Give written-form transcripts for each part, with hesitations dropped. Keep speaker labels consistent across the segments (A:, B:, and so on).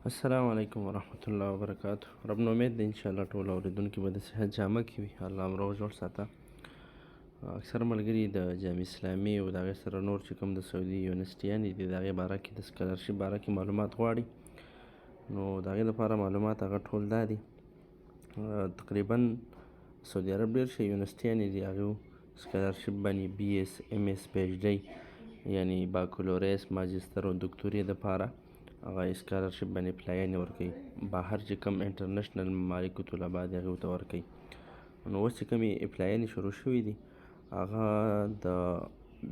A: السلام علیکم ورحمت الله وبرکاتہ. رب نو امید دی انشاءالله ټول اوریدونکي به د صحت جامه کې وي. الله مو روغ جوړ ساته. اکثره ملګري د جامع اسلامي او د هغې سره نور چې کوم د سعودي یونیورسټیانې دي د هغې باره کې د سکالرشپ باره کې معلومات غواړي، نو د هغې لپاره معلومات هغه ټول دا دي. تقریبا سعودي عرب ډېر ښه یونیورسټیانې دي، هغې سکالرشپ باندې بي ایس ام ایس پی ایچ ډی یعنې باکالوریس ماجستر او دکتورې دپاره هغه سکالرشپ باندې اپلایانې ورکوي. بهر چې کوم انټرنیشنل ممالکو طلبا دي هغې ورته ورکوي. نو اوس چې کومې اپلایانې شروع شوي دي هغه د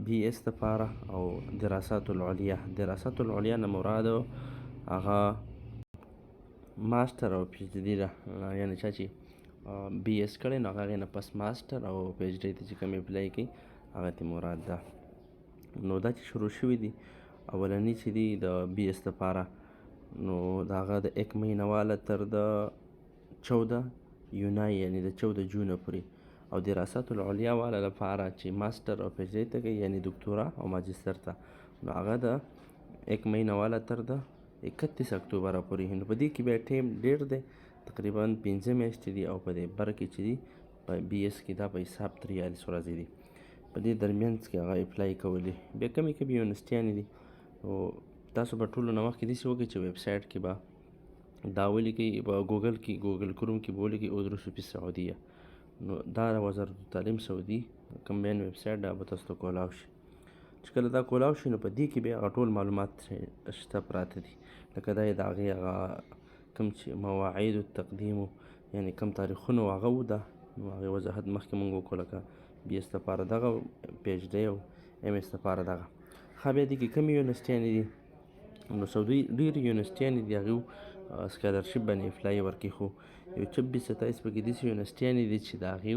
A: بي ایس دپاره او دراسات العلیا نه مراد هغه ماسټر او پی ایچ ډي ده، یعنې چا چې بي ایس کړی نو هغه هغې نه پس ماسټر او پی ایچ ډي ته چې کوم اپلای کوي هغه ترې مراد ده. نو دا چې شروع شوي دي اولنی چې دي د بي ایس دپاره نو د هغه د 1 مهینه واله تر د 14 یونای یعنې د 14 جونه پورې، او دراسات العلیا والا لپاره چې ماسټر او پی ایچ ډي ته کوي یعنې دکتورا او ماجستر ته نو هغه د 1 مهینه واله تر د 31 اکتوبره پورې. نو په دې کې بیا ټیم ډېر دی، تقریبا 5 میاشتې دي، او په دې بر کې چې دي په بي ایس کې دا په حساب 43 ورځې دي. په دې درمیانځ کې هغه اپلای کولی. بیا کمې یونیورسټیانې دي، نو تاسو به ټولو نه مخکې داسې وکړئ چې ویب سایټ کې به دا ولیکئ، په ګوګل کروم کې به ولیکئ ادرس فی السعودیه، نو دا وزارت التعلیم سعودي کوم مین ویب سایټ دا به تاسو ته کولاو شي. چې کله دا کولاو شي نو په دې کې بیا هغه ټول معلومات شته پراته دي، لکه دا یې د هغې هغه کوم چې مواعید التقدیم یعنې کوم تاریخونه هغه و ده، نو هغې وضاحت مخکې مونږ وکړو، لکه بي ایس لپاره دغه، پی ایچ ډي او ایم ایس لپاره دغه. ښه بیا دې کې کومې یونیورسټیانې دي؟ نو سعودي ډېرې یونیورسټیانې دي هغې سکالرشپ باندې اپلای ورکوي، خو یو 26-27 پکې داسې یونیورسټیانې دي چې د هغې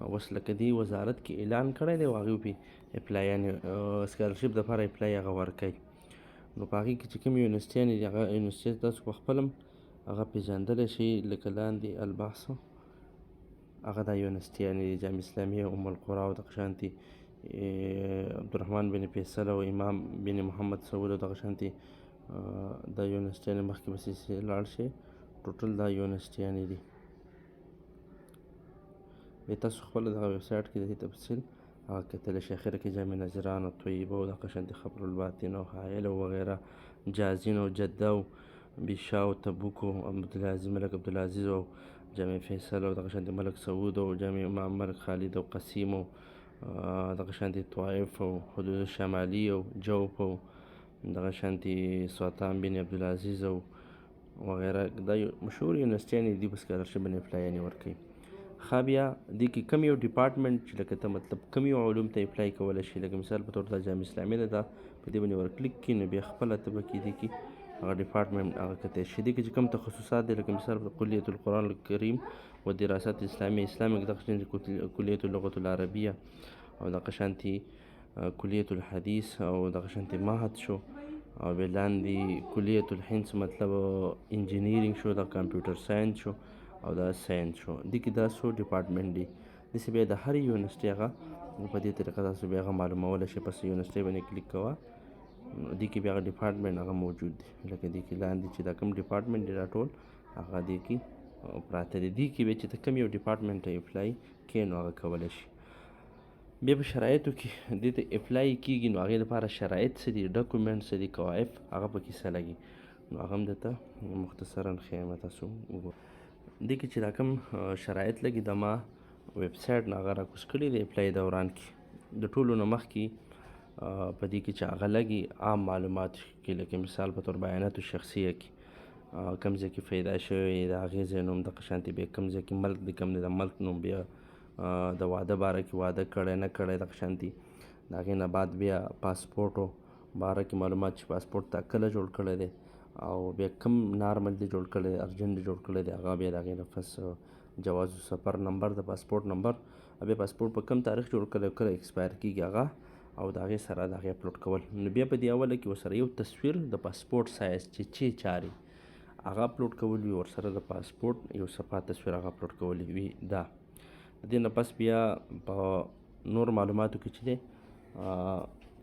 A: اوس لکه دې وزارت کې اعلان کړی دی او هغې پرې اپلایانې سکالرشپ دپاره اپلای هغه ورکوي. نو په هغې کې چې کومې یونیورسټیانې دي هغه یونیورسټي تاسو په خپل هم هغه پېژندلی شئ، لکه لاندې البحث هغه دا یونیورسټیانې دي: جامع اسلامي، ام القرا او دغه شانتې عبدالرحمن بن فیصل او امام بن محمد سعود او دغه شانتې دا یونیورسټیانې مخکې پسې لاړ شئ، ټوټل دا یونیورسټیانې دي. بیا تاسو خپله دغه ویب سایټ کې د دې تفصیل هغه کتلی شئ. اخره کې جامع نظران او طیبه او دغه شانتې خبر الباطن او حایل او وغیره، جازین او جده او بیشا او تبوک او عبدالعزیز ملک عبدالعزیز او جامع فیصل او دغه شانتې ملک سعود او جامع امام ملک خالد او قسیم او دغه شانتې طائف او حدود شمالي او جوف او دغه شانتې سلطان بن عبدالعزیز او وغیره، دا مشهور یونیورسټیانې دي په سکالرشپ باندې اپلایانې ورکوي. ښه بیا دې کې کوم یو ډپارټمنټ چې لکه ته مطلب کوم یو علوم ته اپلای کولی شي، لکه مثال په طور دا جامع اسلامي ده، دا په دې باندې ورکلیک کړي نو بیا خپله ته به کې دې کې هغه ډپارټمنټ هغه کتی شي. دې کې چې کوم تخصصات دي لکه مثال په کلیة القرآن الکریم و دراسات اسلامي دغه شانتې کلیة اللغة العربیه او دغه شانتې کلیة الحدیث او دغه شانتې معهد شو، او بیا لاندې کلیة الهندس مطلب انجینیرینګ شو، د کمپیوټر ساینس شو او دا ساینس شو. دې کې دا څو ډپارټمنټ دي. داسې بیا د هر یونیورسټي هغه په دې طریقه تاسو بیا هغه معلومولی شئ. پس یونیورسټي باندې کلیک کوه، دې کې بیا هغه ډپارټمنټ هغه موجود دی، لکه دې کې لاندې چې دا کوم ډپارټمنټ دی دا ټول هغه دې کې پراته دي. دې کې بیا چې ته کوم یو ډپارټمنټ ته اپلای کوې نو هغه کولی شي. بیا په شرایطو کې دې ته اپلای کېږي نو هغې لپاره شرایط څه دي، ډاکومنټ څه دي، کوایف هغه پکې څه لګي، نو هغه هم درته مختصرا ښیم تاسو وګورئ. دې کې چې دا کوم شرایط لګي د ما ویب سایټ نه هغه راکوز کړي د اپلای دوران کې د ټولو نه مخکې په دې کې چې هغه لګي عام معلومات کې، لکه مثال په طور بیاناتو شخصیه کې کوم ځای کې پیدا شوی د هغې ځای نوم، دغه شانتې بیا کوم ځای کې ملک دی کوم دی د ملک نوم، بیا د واده باره کې واده کړی نه کړی، دغه شانتې د هغې نه بعد بیا پاسپورټو باره کې معلومات چې پاسپورټ تا کله جوړ کړی دی او بیا کوم نارمل دی جوړ کړی دی، ارجنټ دی جوړ کړی دی، هغه بیا د هغې نه پس جواز سفر نمبر د پاسپورټ نمبر، بیا پاسپورټ په کوم تاریخ جوړ کړی او کله ایکسپایر کېږي هغه، او د هغې سره د هغې اپلوډ کول. نو بیا په دې اوله کې ورسره یو تصویر د پاسپورټ سایز چې چاري هغه اپلوډ کول وي، ورسره د پاسپورټ یو صفحه تصویر هغه اپلوډ کول وي. دا د دې نه پس بیا په نور معلوماتو کې چې دی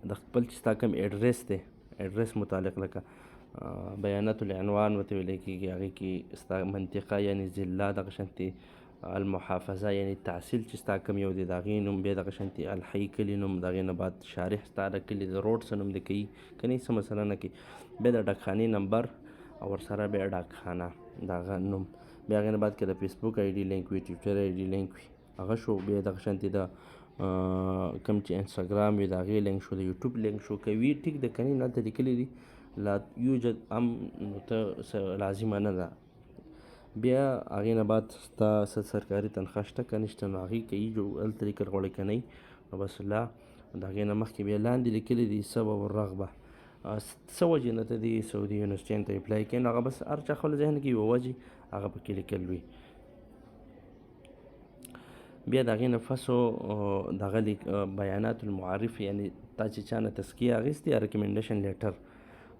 A: د خپل چې ستا کوم ایډرس دی، ایډرس متعلق لکه بیانات العنوان ورته ویلی کېږي. هغې کې ستا منطقه یعنې ضلع، دغه شانتې المحافظه یعنې تحصیل چې ستا کوم یو دی د هغې نوم، بیا دغه شانتې الحي کلي نوم، د هغې نه بعد شارح ستا د کلي د روډ څه نوم دی کوي که نه څه مسله نه کوي، بیا د ډاکخانې نمبر او ورسره بیا ډاکخانه د هغه نوم، بیا هغې نه بعد که د فیسبوک آی ډي لینک وي، ټویټر آی ډي لینک وي هغه شو، بیا دغه شانتې د کوم چې انسټاګرام وي د هغې لینک شو، د یوټیوب لینک شو، که وي ټیک ده که نه هلته لیکلي دي لا یوجد نو ته لازمه نه ده. بیا هغې نه بعد ستا څه سرکاري تنخواه شته که نشته نو هغې کوي هلته لیکل غواړې که نه نو بس لا د هغې نه مخکې بیا لاندې لیکلي دي سبب الرغبه، څه وجې نه ته دې سعودي یونیورسټیانو ته اپلای کوې نو هغه بس هر چا خپل ذهن کې یوه وجې هغه پکې لیکل وي. بیا د هغې نه فسو دغه بیانات المعارف یعنې تا چې چا نه تزکیه اخیستې یا ریکمنډیشن لیټر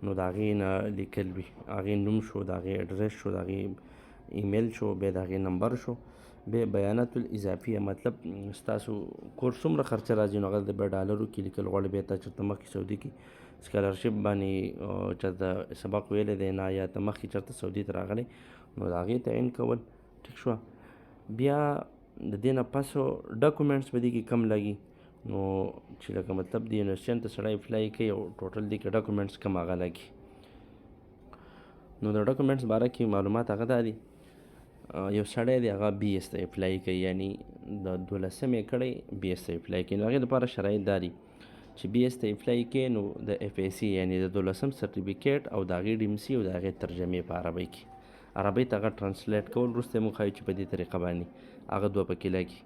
A: نو د هغې نه لیکل وي، هغې نوم شو، د هغې اډرس شو، د هغې ایمیل شو، بیا د هغې نمبر شو، بیا بیانات الاضافیه مطلب ستاسو کورس څومره خرچه راځي نو هغه د بیا ډالرو کې لیکل غواړي، بیا تا چېرته مخکې سعودي کې سکالرشپ باندې چېرته سبق ویلی دی نه یا ته مخکې چېرته سعودي ته راغلی نو د هغې تعین کول ټیک شوه. بیا د دې نه پسو ډاکومنټس به دې کې کم لګي نو چې لکه مطلب د یونیورسټیانو ته سړی اپلای کوي او ټوټل دې کې ډاکومنټس کم هغه لګي. نو د ډاکومنټس باره کې معلومات هغه دا دي، یو سړی دی هغه بي ایس ته اپلای کوي یعنی د 12مې کړی بي ایس ته اپلای کوي نو هغې لپاره شرایط دا دي چې بي ایس ته اپلای کوي نو د اف ای سی یعنی د 12م سرټیفیکیټ او د هغې ډیمسي او د هغې ترجمې په عربۍ کې، عربۍ ته هغه ټرانسلیټ کول وروسته یې موږ ښایو چې په دې طریقه باندې هغه دوه پکې لګي.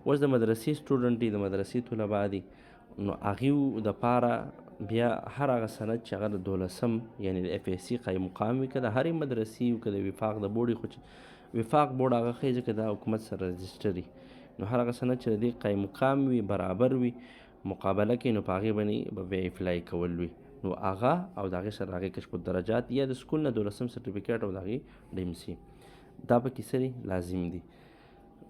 A: اوس د مدرسې سټوډنټ دي، د مدرسې طلبا دي نو هغې دپاره بیا هر هغه سند چې هغه د 12م یعنی د اف ای سی قایم مقام وي که د هرې مدرسې وي که د وفاق د بورډ خو چې وفاق بورډ هغه ښایي ځکه د حکومت سره رجسټر وي نو هر هغه سند چې د دې قایم مقام وي برابر وي مقابله کوي نو په هغې باندې به بیا اپلای کول وي نو هغه او د هغې سره هغې کشف الدرجات یا د سکول نه 12م سرټیفیکیټ او د هغې ډیمسي دا پکې څه دي لازم دي.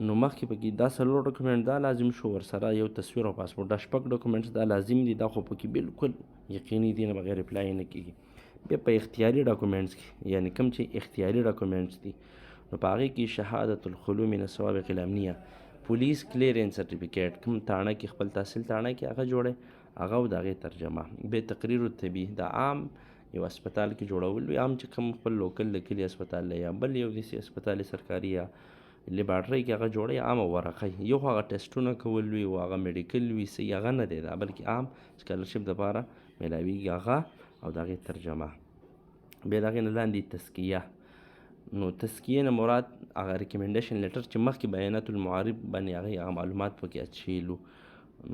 A: نو مخکې پکې دا 4 ډاکومنټ دا لازم شو، ورسره یو تصویر او پاسپورټ دا 6 ډاکومنټس دا لازم دي، دا خو پکې بالکل یقیني دي نه بغیر اپلای نه کېږي. بیا په اختیاري ډاکومنټس کې یعنی کوم چې اختیاري ډاکومنټس دي نو په هغې کې شهادت الخلو من السوابق الامنیه، پولیس کلیرنس سرټیفیکیټ، کوم تاڼه کې خپل تحصیل تاڼه کې هغه جوړی هغه او د هغې ترجمه، بیا تقریر الطبي د عام یو اسپتال کې جوړول وي، عام چې کوم خپل لوکل د کلي اسپتال دی یا بل یو داسې اسپتال سرکاري یا لیبارټرۍ کې هغه جوړی عامه ورقه یو خو هغه ټسټونه کول وي او هغه میډیکل وي صحیح هغه نه دی دا بلکې عام سکالرشپ دپاره میلاویږي هغه او د هغې ترجمه. بیا د هغې نه لاندې تزکیه، نو تزکیې نه مراد هغه ریکمنډیشن لیټر چې مخکې بیانات المعارف باندې هغه معلومات پکې اچیلو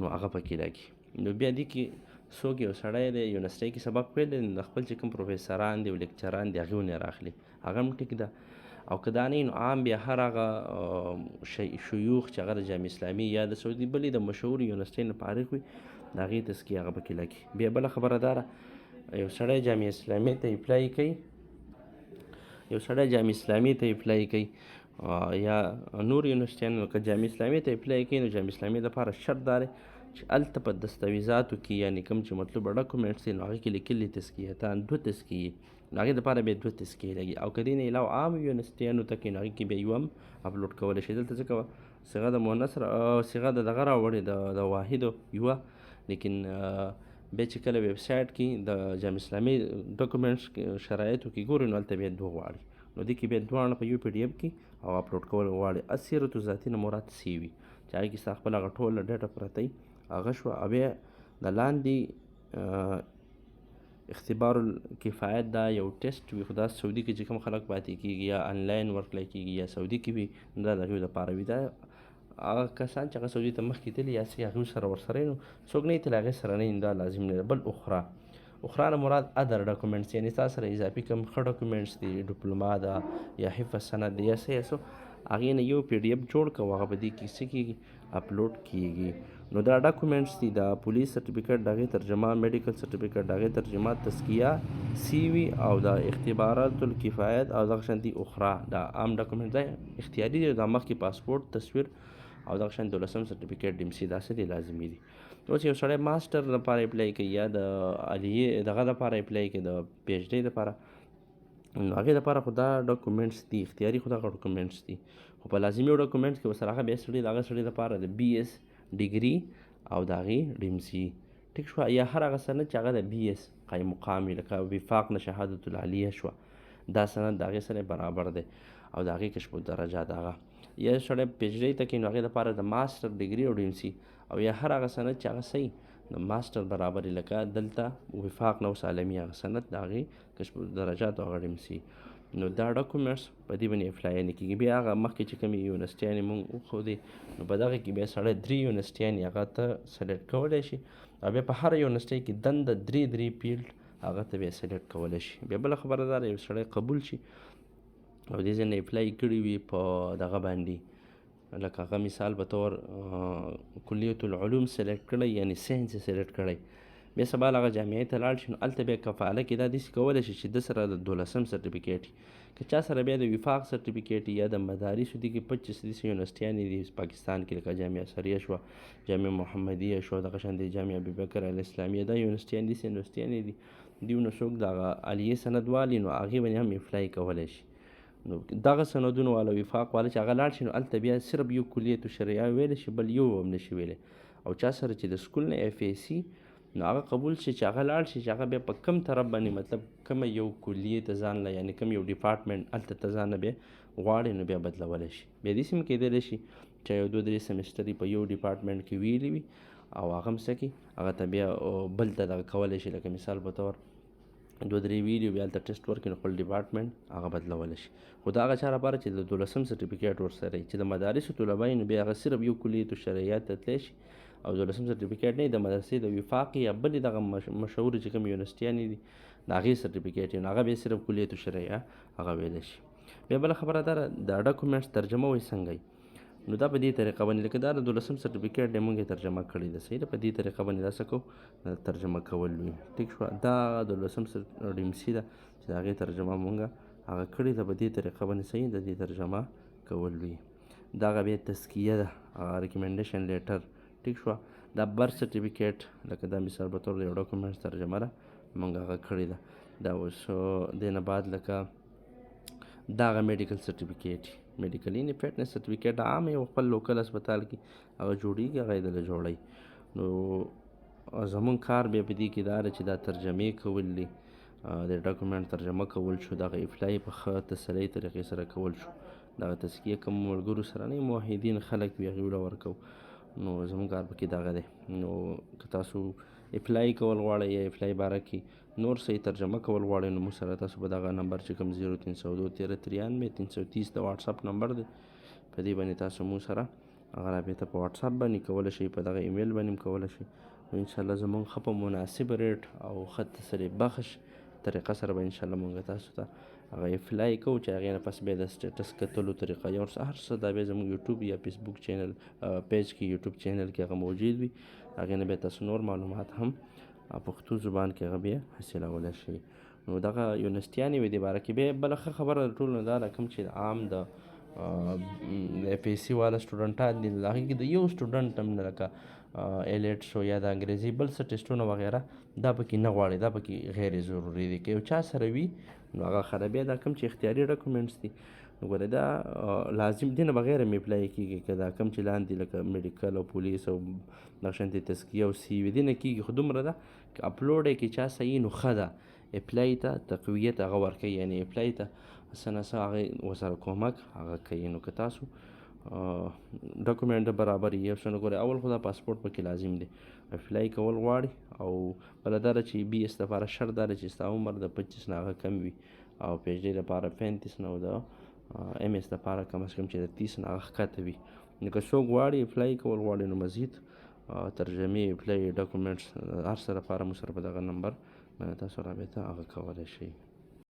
A: نو هغه پکې لګي. نو بیا دې کې څوک یو سړی دی یونیورسټۍ کې سبق ویلی د خپل چې کوم پروفیسران دي او لیکچران دي هغې ونې راخلي هغه هم ټیک ده او که دا نه نو عام بیا هر هغه شیوخ چې هغه د جامع اسلامي یا د سعودي بلې د مشهور یونیورسټۍ نه فارغ وي د هغې تزکیه هغه پکې لګي. بیا بله خبره دا ده یو سړی جامع اسلامي ته اپلای کوي یا نور یونیورسټیانو که جامع اسلامي ته اپلای کوي نو جامع اسلامي دپاره شرط دا دی چې هلته په دستاویزاتو کې یعنی کوم چې مطلوبه ډاکومنټس دي نو هغې کې لیکلي تزکیهتان 2 تزکیې نو هغې دپاره بیا 2 تزکیې لګي او که دې نه علاوه عام یونیورسټیانو ته کوي نو هغې کې بیا یو هم اپلوډ کولی شي. دلته ځکه صیغه د مؤنث صیغه د دغه راوړې د واحدو یوه لیکن بیا چې کله ویب سایټ کې د جامع اسلامي ډاکومنټس شرایطو کې ګوري نو هلته بیا 2 غواړي نو دې کې بیا دواړه په یو پی ډي اف کې او اپلوډ کول غواړي. السیرة ذاتي نه مراد سی وي چې هغې کې ستا خپل هغه ټوله ډیټا پرته وي هغه شوه. بیا د لاندې اختبار الکفایت دا یو ټیسټ وي خو دا سعودي کې چې کوم خلک پاتې کېږي یا آنلاین ورکړی کېږي یا سعودي کې وي دا د هغوی دپاره وي. دا هغه کسان چې هغه سعودي ته مخکې تللي یا څه هغوی سره ورسره نو څوک نه تللی هغې سره نه دا لازم نه ده. بل اخرا نه مراد ادر ډاکومنټس یعنې ستا سره اضافي کوم ښه ډاکومنټس دي ډیپلوما ده یا حفظ سند دی یا څه هغې نه یو پی ډي اف جوړ کړه هغه په دې کې څه کېږي اپلوډ کېږي. نو دا ډاکومنټس دي د پولیس سرټیفیکیټ د هغې ترجمه، میډیکل سرټیفیکیټ د هغې ترجمه، تزکیه، سی وي او د اختبارات الکفایت او دغه شانتي اخرا دا عام ډاکومنټ دی اختیاري دی دا مخکې پاسپورټ تصویر او دغه شان 12م سرټیفیکیټ ډیمسي دا څه دي لازمي دي. اوس یو سړی ماسټر لپاره اپلای کوي یا د عالیې دغه لپاره اپلای کوي د پی ایچ ډي لپاره نو هغې دپاره خو دا ډاکومنټس دي، اختیاري خو دغه ډاکومنټس دي، خو په لازمي ډاکومنټس کې ورسره هغه بیا سړي د هغه سړي دپاره د BS ډیګري او د هغې DMC ټیک شوه، یا هر هغه سند چې هغه د BS قایم مقام وي، لکه وفاق نه شهادة العالیه شوه، دا سند د هغې سره برابر دی او د هغې کشف الدرجه د هغه، یا سړی PhD ته کوي نو هغې دپاره د ماسټر ډیګري او DMC، او یا هر هغه سند چې هغه صحیح د ماسټر برابر وي، لکه دلته وفاق نه اوس عالمي هغه سند د هغې کشف الدرجات او هغه DMC. نو دا ډاکومنټس په دې باندې اپلای نه کېږي. بیا هغه مخکې چې کومې یونیورسټیانې مونږ وښودې نو په دغه کې بیا سړی 3 یونیورسټیانې هغه ته سلیکټ کولی شي، او بیا په هره یونیورسټۍ کې دنده 3 فیلډ هغه ته بیا سلیکټ کولی شي. بیا بله خبره دا ده یو سړی قبول شي او دې ځای نه اپلای کړي وي په دغه باندې، لکه هغه مثال په طور کلیة العلوم سلیکټ کړی یعنی ساینس یې سلیکټ کړی، بیا سبا هغه جامعې ته لاړ شي نو هلته بیا کفاله کې دا داسې کولی شي چې ده سره د 12م سرټیفیکیټ که چا سره بیا د وفاق سرټیفیکیټ یا د مدارسو دي کې 25 داسې یونیورسټیانې دي پاکستان کې، لکه جامعه سریه شوه، جامعه محمدیه شوه، دغه شان د جامعه ابوبکر الاسلامیه، دا یونیورسټیانې داسې یونیورسټیانې دي دیو نه څوک دغه عالیه سند والي نو هغې باندې هم اپلای کولی شي. نو دغه سندونو والا وفاق والا چې هغه لاړ شي نو هلته بیا صرف یو کلیة الشریعه ویلی شي بل یو هم نشي ویلی، او چا سره چې د سکول نه FAC نو هغه قبول شي چې هغه لاړ شي چې هغه بیا په کم طرف باندې مطلب کومه یو کلیې ته ځان له یعنې کوم یو ډپارټمنټ هلته ته ځان نه بیا غواړي نو بیا بدلولی شي. بیا داسې هم کیدلی شي چې یو 2-3 سمسټر په یو ډپارټمنټ کې ویلي وي او هغه هم څه کړي هغه ته بیا بل ته دغه کولی شي، لکه مثال په طور 2-3 ویلي بیا هلته ټسټ ورکړي نو خپل ډپارټمنټ هغه بدلولی شي. خو د هغه چا لپاره چې د 12م سرټیفیکیټ ورسره وي چې د مدارسو طلبه وي نو بیا هغه صرف یو کلیة الشریعه ته تللی شي او 12م سرټیفیکیټ نه د مدرسې د وفاق یا بلې دغه مشهورې چې کوم یونیورسټیانې دي د هغې سرټیفیکیټ نو هغه بیا صرف کلیة الشریعه هغه ویلی شي. بیا بله خبره دا ده د ډاکومنټس ترجمه وایي څنګه وي نو دا په دې طریقه باندې لکه دا د 12م سرټیفیکیټ دی مونږ یې ترجمه کړی ده صحیح ده، په دې طریقه باندې دا څه کوو ترجمه کول وي ټیک شوه. دا 12م DMC ده چې د هغې ترجمه مونږ هغه کړې ده په دې طریقه باندې صحیح د دې ترجمه کول وي. دغه بیا تزکیه ده ریکمنډیشن لیټر ټیک شوه. دا برث سرټیفیکیټ لکه دا مثال په طور د یو ډاکومنټس ترجمه ده مونږ هغه کړې ده. دا اوس دې نه بعد لکه دغه میډیکل سرټیفیکیټ میډیکل یعنې فټنس سرټیفیکیټ عام یو خپل لوکل هسپتال کې هغه جوړېږي هغه یې دله جوړوي. نو زمونږ کار بیا په دې کې دا ده چې دا ترجمې کول دي د ډاکومنټ ترجمه کول شو، دغه اپلای په ښه تسلۍ طریقې سره کول شو، دغه تزکیه کوم ملګرو سره نه موحدین خلک وي هغوی له ورکوو. نو زموږ کار پکې دغه دی. نو که تاسو اپلای کول غواړئ یا اپلای باره کې نور صحیح ترجمه کول غواړئ نو موږ سره تاسو په دغه نمبر چې کوم 03021393 د واتساپ نمبر دی په دې باندې تاسو موږ سره هغه رابطه په واتساپ باندې کولی شئ، په دغه ایمیل باندې هم کولی شئ. نو انشاءالله زموږ ښه په مناسب ریټ او ښه تسلي بخش طریقه سره به انشاءالله مونږ تاسو ته هغه اپلای کوو چې هغې نه پس بیا د سټیټس کتلو طریقه یا هر څه دا بیا زموږ یوټیوب یا فیسبوک چینل پیج کې یوټیوب چینل کې هغه موجود وي، هغې نه بیا تاسو نور معلومات هم پښتو زبان کې هغه بیا حاصلولی شئ. نو دغه یونیورسټیانې وي دې باره کې بیا بله ښه خبره د ټولو نه دا ده کوم چې عام د FAC والا سټوډنټان دي د هغې کې د یو سټوډنټ هم نه لکه ایلیټ شو یا د انګریزي بل څه ټسټونه وغیره دا پکې نه غواړي، دا پکې غیر ضروري دي. که یو چا سره وي نو هغه ښه بیا دا کوم چې اختیاري ډاکومنټس دي نو ګوره دا لازم دي نه بغیر هم اپلای کېږي، که دا کوم چې لاندې لکه میډیکل او پولیس او دغه شانتې تزکیه او CV دې نه کېږي، خو دومره ده که اپلوډ یې کړي چا صحیح نو ښه ده، اپلای ته تقویت هغه ورکوي یعنې اپلای ته څه نه څه هغې ورسره کومک هغه کوي. نو که تاسو ډاکومنټ برابر یو څه نه ګورئ اول خو دا پاسپورټ پکې لازم دی، اپلای کول غواړي او بله دا ده چې BS دپاره شرط دا ده چې ستا عمر د 25 نه هغه کم وي او PhD دپاره 35 نه او د MS دپاره کم از کم چې د 30 نه هغه ښکته وي. نو که څوک غواړي اپلای کول غواړي نو مزید ترجمې اپلای ډاکومنټس هر څه لپاره موږ سره په دغه نمبر باندې تاسو رابطه هغه کولی شئ.